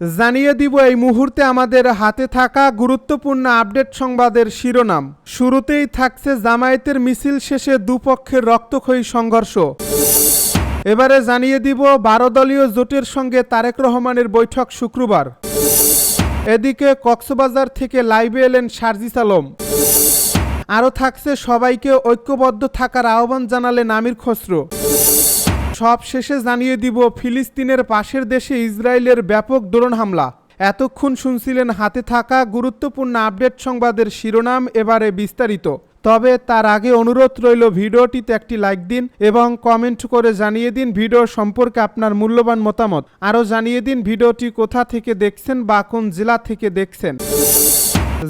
জানিয়ে দিব এই মুহূর্তে আমাদের হাতে থাকা গুরুত্বপূর্ণ আপডেট সংবাদের শিরোনাম। শুরুতেই থাকছে জামায়াতের মিছিল শেষে দুপক্ষের রক্তক্ষয়ী সংঘর্ষ। এবারে জানিয়ে দিব 12 দলীয় জোটের সঙ্গে তারেক রহমানের বৈঠক শুক্রবার। এদিকে কক্সবাজার থেকে লাইভে এলেন সার্জিস আলম। আরও থাকছে সবাইকে ঐক্যবদ্ধ থাকার আহ্বান জানালেন আমির খসরু। সব শেষে জানিয়ে দিব ফিলিস্তিনের পাশের দেশে ইসরায়েলের ব্যাপক ড্রোন হামলা। এতক্ষণ শুনছিলেন হাতে থাকা গুরুত্বপূর্ণ আপডেট সংবাদের শিরোনাম, এবারে বিস্তারিত। তবে তার আগে অনুরোধ রইল ভিডিওটিতে একটি লাইক দিন এবং কমেন্ট করে জানিয়ে দিন ভিডিও সম্পর্কে আপনার মূল্যবান মতামত। আরও জানিয়ে দিন ভিডিওটি কোথা থেকে দেখছেন বা কোন জেলা থেকে দেখছেন।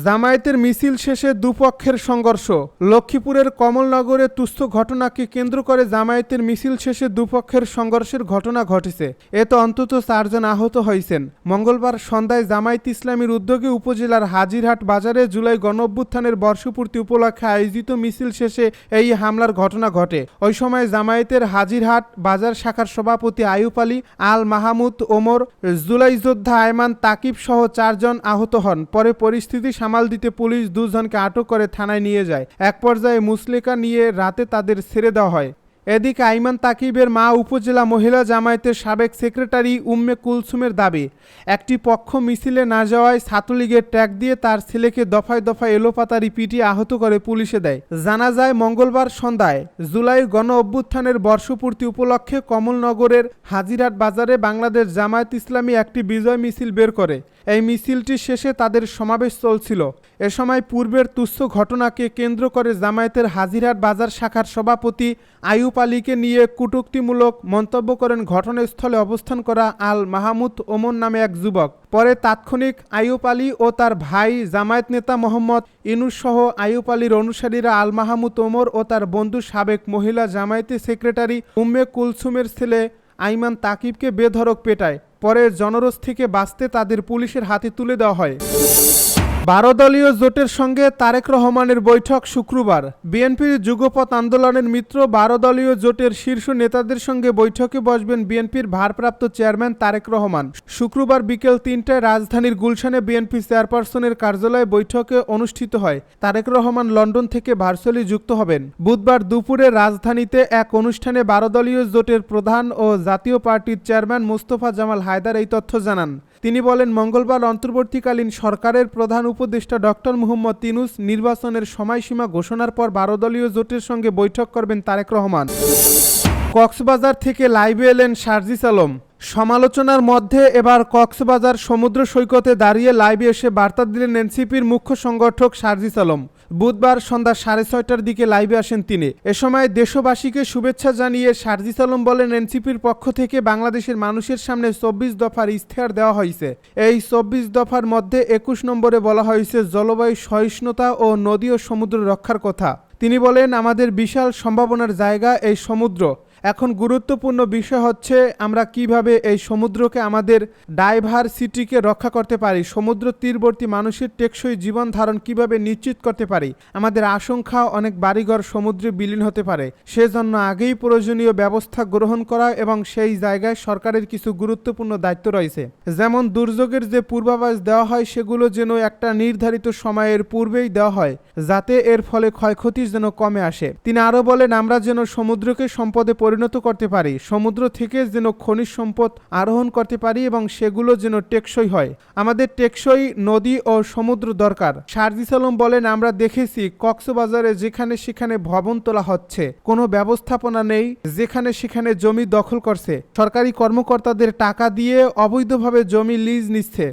জামায়াতের মিছিল শেষে দুপক্ষের সংঘর্ষ। লক্ষ্মীপুরের কমলনগরে তুচ্ছ ঘটনাকে কেন্দ্র করে জামায়াতের মিছিল শেষে দুপক্ষের সংঘর্ষের ঘটনা ঘটেছে। এতে অন্তত 4 জন আহত হয়েছেন। মঙ্গলবার সন্ধ্যায় জামায়াত ইসলামীর উদ্যোগে উপজেলার হাজিরহাট বাজারে জুলাই গণঅভ্যুত্থানের বর্ষপূর্তি উপলক্ষে আয়োজিত মিছিল শেষে এই হামলার ঘটনা ঘটে। ওই সময় জামায়াতের হাজিরহাট বাজার শাখার সভাপতি আইয়ুব আলী, আল মাহমুদ ওমর, জুলাই যোদ্ধা আয়মান তাকিব সহ 4 জন আহত হন। পরে পরিস্থিতি সামাল দিতে পুলিশ 2 জনকে আটক করে থানায় নিয়ে যায়। এক পর্যায়ে মুসলেকা নিয়ে রাতে তাদের ছেড়ে দেওয়া হয়। এদিকে আইমান তাকিবের মা উপজেলা মহিলা জামায়াতের সাবেক সেক্রেটারি উম্মে কুলসুমের দাবি, একটি পক্ষ মিছিলে না যাওয়ায় ছাত্রলীগের ট্যাগ দিয়ে তার ছেলেকে দফায় দফায় এলোপাতাড়ি পিটিয়ে আহত করে পুলিশে দেয়। জানা যায় মঙ্গলবার সন্ধ্যায় জুলাই গণ অভ্যুত্থানের বর্ষপূর্তি উপলক্ষে কমলনগরের হাজিরহাট বাজারে বাংলাদেশ জামায়াত ইসলামী একটি বিজয় মিছিল বের করে। এই মিছিলটি শেষে তাদের সমাবেশ চলছিল। এ সময় পূর্বের তুচ্ছ ঘটনাকে কেন্দ্র করে জামায়াতের হাজিরহাট বাজার শাখার সভাপতি আইয়ুব আলীকে নিয়ে কটূক্তিমূলক মন্তব্য করেন ঘটনাস্থলে অবস্থান করা আল মাহমুদ ওমর নামে এক যুবক। পরে তাৎক্ষণিক আইয়ুব আলী ও তার ভাই জামায়াত নেতা মোহাম্মদ ইনুস সহ আইয়ুব আলীর অনুসারীরা আল মাহমুদ ওমর ও তার বন্ধু সাবেক মহিলা জামায়াতের সেক্রেটারি উম্মে কুলসুমের ছেলে আইমান তাকিবকে বেধড়ক পেটায়। পরে জনরোষ থেকে বাঁচতে তাদের পুলিশের হাতে তুলে দেওয়া হয়। 12 দলীয় জোটের সঙ্গে তারেক রহমানের বৈঠক শুক্রবার। বিএনপির যুগপৎ আন্দোলনের মিত্র 12 দলীয় জোটের শীর্ষ নেতাদের সঙ্গে বৈঠকে বসবেন বিএনপির ভারপ্রাপ্ত চেয়ারম্যান তারেক রহমান। শুক্রবার বিকেল 3টায় রাজধানীর গুলশানে বিএনপি চেয়ারপারসনের কার্যালয়ে বৈঠকে অনুষ্ঠিত হয়। তারেক রহমান লন্ডন থেকে ভার্চুয়ালি যুক্ত হবেন। বুধবার দুপুরে রাজধানীতে এক অনুষ্ঠানে 12 দলীয় জোটের প্রধান ও জাতীয় পার্টির চেয়ারম্যান মোস্তফা জামাল হায়দার এই তথ্য জানান। তিনি বলেন, মঙ্গলবার অন্তর্বর্তীকালীন সরকারের প্রধান উপদেষ্টা ডক্টর মুহাম্মদ ইউনূস নির্বাচনের সময়সীমা ঘোষণার পর 12 দলীয় জোটের সঙ্গে বৈঠক করবেন তারেক রহমান। কক্সবাজার থেকে লাইভে এলেন সার্জিস আলম। সমালোচনার মধ্যে এবার কক্সবাজার সমুদ্র সৈকতে দাঁড়িয়ে লাইভে এসে বার্তা দিলেন এনসিপির মুখ্য সংগঠক সার্জিস আলম। বুধবার সন্ধ্যা 6:30টার দিকে লাইভে আসেন তিনি। এ সময় দেশবাসীকে শুভেচ্ছা জানিয়ে সার্জিস আলম বলেন, এনসিপির পক্ষ থেকে বাংলাদেশের মানুষের সামনে 24 দফার ইশতেহার দেওয়া হয়েছে। এই 24 দফার মধ্যে 21 নম্বরে বলা হয়েছে জলবায়ু সহিষ্ণুতা ও নদী ও সমুদ্র রক্ষার কথা। তিনি বলেন, আমাদের বিশাল সম্ভাবনার জায়গা এই সমুদ্র। এখন গুরুত্বপূর্ণ বিষয় হচ্ছে আমরা কিভাবে এই সমুদ্রকে আমাদের ডাইভারসিটিকে রক্ষা করতে পারি, সমুদ্র তীরবর্তী মানুষের টেকসই জীবন ধারণ কিভাবে নিশ্চিত করতে পারি। আমাদের আশঙ্কা অনেক বাড়িঘর সমুদ্রে বিলীন হতে পারে, সেজন্য আগেই প্রয়োজনীয় ব্যবস্থা গ্রহণ করা এবং সেই জায়গায় সরকারের কিছু গুরুত্বপূর্ণ দায়িত্ব রয়েছে। যেমন দুর্যোগের যে পূর্বাভাস দেওয়া হয় সেগুলো যেন একটা নির্ধারিত সময়ের পূর্বেই দেওয়া হয়, যাতে এর ফলে ক্ষয়ক্ষতি যেন কমে আসে। তিনি আরও বলেন, আমরা যেন সমুদ্রকে সম্পদে পরিণত করতে পারি, সমুদ্র থেকে যেন খনিজ সম্পদ আরোহণ করতে পারি এবং সেগুলো যেন টেকসই হয়। আমাদের টেকসই নদী ও সমুদ্র দরকার। সার্জিস আলম বলেন, আমরা দেখেছি কক্সবাজারে যেখানে সেখানে ভবন তোলা হচ্ছে, কোনো ব্যবস্থাপনা নেই, যেখানে সেখানে জমি দখল করছে, সরকারি কর্মকর্তাদের টাকা দিয়ে অবৈধভাবে জমি লিজ নিচ্ছে।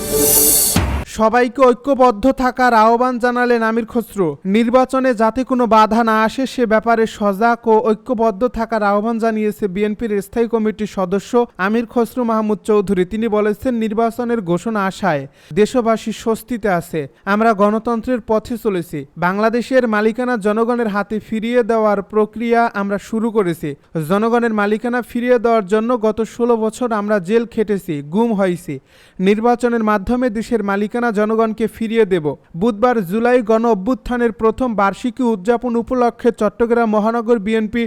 সবাইকে ঐক্যবদ্ধ থাকার আহ্বান জানালেন আমির খসরু। নির্বাচনে যাতে কোনো বাধা না আসে সে ব্যাপারে সজাগ ও ঐক্যবদ্ধ থাকার আহ্বান জানিয়েছে বিএনপির স্থায়ী কমিটির সদস্য আমির খসরু মাহমুদ চৌধুরী। তিনি বলেছেন, নির্বাচনের ঘোষণা আসায় দেশবাসী স্বস্তিতে আছে। আমরা গণতন্ত্রের পথে চলেছি। বাংলাদেশের মালিকানা জনগণের হাতে ফিরিয়ে দেওয়ার প্রক্রিয়া আমরা শুরু করেছি। জনগণের মালিকানা ফিরিয়ে দেওয়ার জন্য গত 16 বছর আমরা জেল খেটেছি, গুম হয়েছি। নির্বাচনের মাধ্যমে দেশের মালিকানা মালিকানা জনগণকে ফিরিয়ে দেব। বুধবার জুলাই গণ অভ্যুত্থানের প্রথম বার্ষিকী উদযাপন উপলক্ষে চট্টগ্রাম মহানগর বিএনপি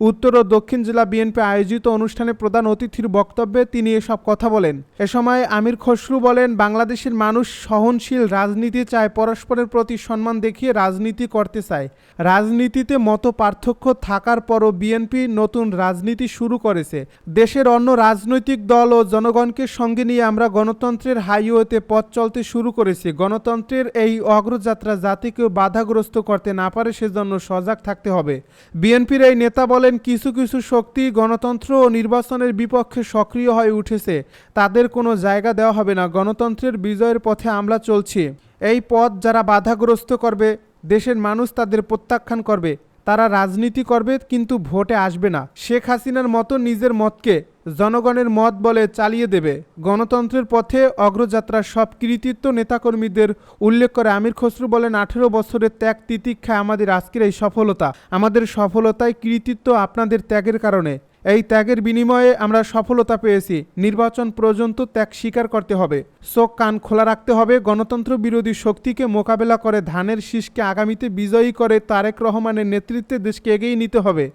উত্তর ও দক্ষিণ জেলা বিএনপি আয়োজিত অনুষ্ঠানে প্রধান অতিথির বক্তব্যে তিনি এসব কথা বলেন। এ সময় আমির খসরু বলেন, বাংলাদেশের মানুষ সহনশীল রাজনীতি চায়, পরস্পরের প্রতি সম্মান দেখিয়ে রাজনীতি করতে চায়। রাজনীতিতে মত পার্থক্য থাকার পরও বিএনপি নতুন রাজনীতি শুরু করেছে। দেশের অন্য রাজনৈতিক দল ও জনগণকে সঙ্গে নিয়ে আমরা গণতন্ত্রের হাইওয়েতে পথ চলতে শুরু করেছি। গণতন্ত্রের এই অগ্রযাত্রা যাতে কেউ বাধাগ্রস্ত করতে না পারে সেজন্য সজাগ থাকতে হবে। বিএনপির এই নেতা বলেন, কিছু কিছু শক্তি গণতন্ত্র ও নির্বাচনের বিপক্ষে সক্রিয় হয়ে উঠেছে, তাদের কোনো জায়গা দেওয়া হবে না। গণতন্ত্রের বিজয়ের পথে আমরা চলছি। এই পথ যারা বাধাগ্রস্ত করবে, দেশের মানুষ তাদের প্রত্যাখ্যান করবে। তারা রাজনীতি করবে কিন্তু ভোটে আসবে না। শেখ হাসিনার মতো নিজের মতকে জনগণের মত বলে চালিয়ে দেবে। গণতন্ত্রের পথে অগ্রযাত্রার সব কৃতিত্ব নেতাকর্মীদের উল্লেখ করে আমির খসরু বলেন, 18 বছরের ত্যাগ তিতিক্ষায় আমাদের আজকের এই সফলতা। আমাদের সফলতায় কৃতিত্ব আপনাদের ত্যাগের কারণে। এই ত্যাগের বিনিময়ে আমরা সফলতা পেয়েছি। নির্বাচন পর্যন্ত ত্যাগ স্বীকার করতে হবে, চোখ কান খোলা রাখতে হবে। গণতন্ত্র বিরোধী শক্তিকে মোকাবেলা করে ধানের শীষকে আগামীতে বিজয়ী করে তারেক রহমানের নেতৃত্বে দেশকে এগিয়ে নিতে হবে।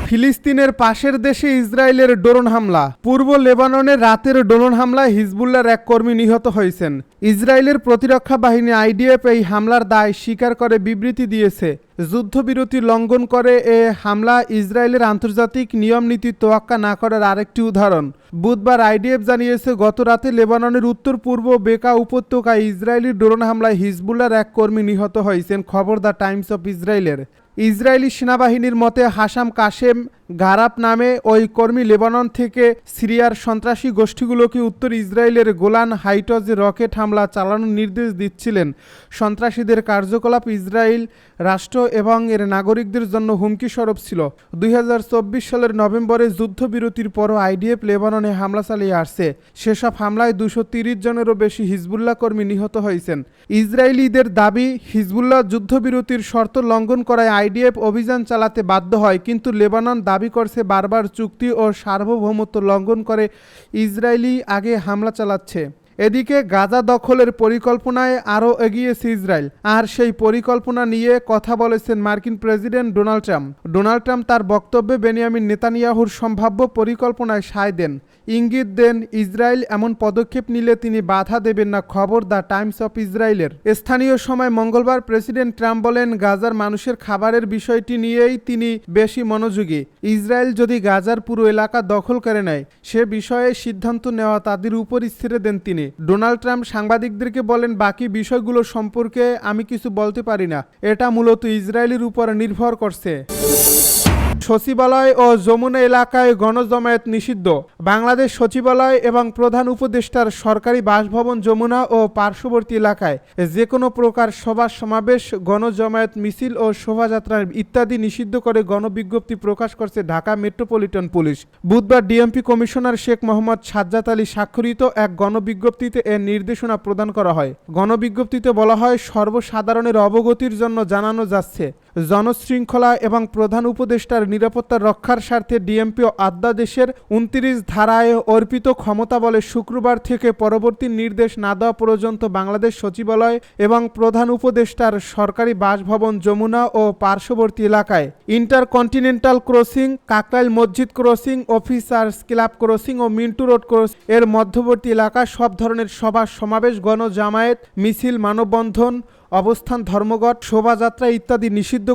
ফিলিস্তিনের পাশের দেশে ইসরায়েলের ড্রোন হামলা। পূর্ব লেবাননের রাতের ড্রোন হামলায় হিজবুল্লাহর এক কর্মী নিহত হয়েছেন। ইসরায়েলের প্রতিরক্ষা বাহিনী আইডিএফ এই হামলার দায় স্বীকার করে বিবৃতি দিয়েছে। যুদ্ধবিরতি লঙ্ঘন করে এ হামলা ইসরায়েলের আন্তর্জাতিক নিয়ম নীতি তোয়াক্কা না করার আরেকটি উদাহরণ। বুধবার আইডিএফ জানিয়েছে, গত রাতে লেবাননের উত্তর পূর্ব বেকা উপত্যকায় ইসরায়েলি ড্রোন হামলায় হিজবুল্লাহর এক কর্মী নিহত হয়েছেন। খবর দ্য টাইমস অফ ইসরায়েলের। ইসরায়েলি সেনাবাহিনীর মতে হাসাম কাশেম গারাপ নামে ওই কর্মী লেবানন থেকে সিরিয়ার সন্ত্রাসী গোষ্ঠীগুলোকে উত্তর ইসরায়েলের গোলান হাইটজে রকেট হামলা চালানোর নির্দেশ দিচ্ছিলেন। সন্ত্রাসীদের কার্যকলাপ ইসরায়েল রাষ্ট্র এবং এর নাগরিকদের জন্য হুমকি স্বরূপ ছিল। 2024 সালের নভেম্বরে যুদ্ধবিরতির পরও আইডিএফ লেবাননে হামলা চালিয়ে আসছে। সেসব হামলায় 230 জনেরও বেশি হিজবুল্লাহ কর্মী নিহত হয়েছেন। ইসরায়েলিদের দাবি, হিজবুল্লাহ যুদ্ধবিরতির শর্ত লঙ্ঘন করায় আইডিএফ অভিযান চালাতে বাধ্য হয়, কিন্তু লেবানন দাবি করছে বারবার চুক্তি ও সার্বভৌমত্ব লঙ্ঘন করে ইসরায়েলি আগে হামলা চালাচ্ছে। এদিকে গাজা দখলের পরিকল্পনায় আরও এগিয়েছে ইসরায়েল, আর সেই পরিকল্পনা নিয়ে কথা বলেছেন মার্কিন president Donald Trump. Donald Trump তার বক্তব্যে বেনিয়ামিন নেতানিয়াহুর সম্ভাব্য পরিকল্পনায় সায় দেন, ইঙ্গিত দেন ইসরায়েল এমন পদক্ষেপ নিলে তিনি বাধা দেবেন না। খবর দ্য টাইমস অফ ইসরায়েলের। স্থানীয় সময় মঙ্গলবার প্রেসিডেন্ট ট্রাম্প বলেন, গাজার মানুষের খাবারের বিষয়টি নিয়েই তিনি বেশি মনোযোগী। ইসরায়েল যদি গাজার পুরো এলাকা দখল করে নেয়, সে বিষয়ে সিদ্ধান্ত নেওয়া তাদের উপরই ছেড়ে দেন তিনি। ডোনাল্ড ট্রাম্প সাংবাদিকদেরকে বলেন, বাকি বিষয়গুলো সম্পর্কে আমি কিছু বলতে পারি না, এটা মূলত ইসরায়েলের উপর নির্ভর করছে। সচিবালয় ও যমুনা এলাকায় গণজমায়েত নিষিদ্ধ। বাংলাদেশ সচিবালয় এবং প্রধান উপদেষ্টার সরকারি বাসভবন যমুনা ও পার্শ্ববর্তী এলাকায় যে কোনো প্রকার সভা সমাবেশ, গণজমায়েত, মিছিল ও শোভাযাত্রা ইত্যাদি নিষিদ্ধ করে গণবিজ্ঞপ্তি প্রকাশ করছে ঢাকা মেট্রোপলিটন পুলিশ। বুধবার ডিএমপি কমিশনার শেখ মোহাম্মদ সাজ্জাদ আলী স্বাক্ষরিত এক গণবিজ্ঞপ্তিতে এর নির্দেশনা প্রদান করা হয়। গণবিজ্ঞপ্তিতে বলা হয়, সর্বসাধারণের অবগতির জন্য জানানো যাচ্ছে, জনশৃঙ্খলা এবং প্রধান উপদেষ্টার নিরাপত্তা রক্ষার স্বার্থে ডিএমপি অধ্যাদেশের 29 ধারায় অর্পিত ক্ষমতা বলে শুক্রবার থেকে পরবর্তী নির্দেশ না দেওয়া পর্যন্ত বাংলাদেশ সচিবালয় এবং প্রধান উপদেষ্টার সরকারি বাসভবন যমুনা ও পার্শ্ববর্তী এলাকায় ইন্টারকন্টিনেন্টাল ক্রসিং, কাকরাইল মসজিদ ক্রসিং, অফিসার্স ক্লাব ক্রসিং ও মিন্টু রোড ক্রসিং এর মধ্যবর্তী এলাকায় সব ধরনের সভা সমাবেশ, গণজামায়াত, মিছিল, মানববন্ধন, অবস্থান, ধর্মঘট, শোভাযাত্রা ইত্যাদি নিষিদ্ধ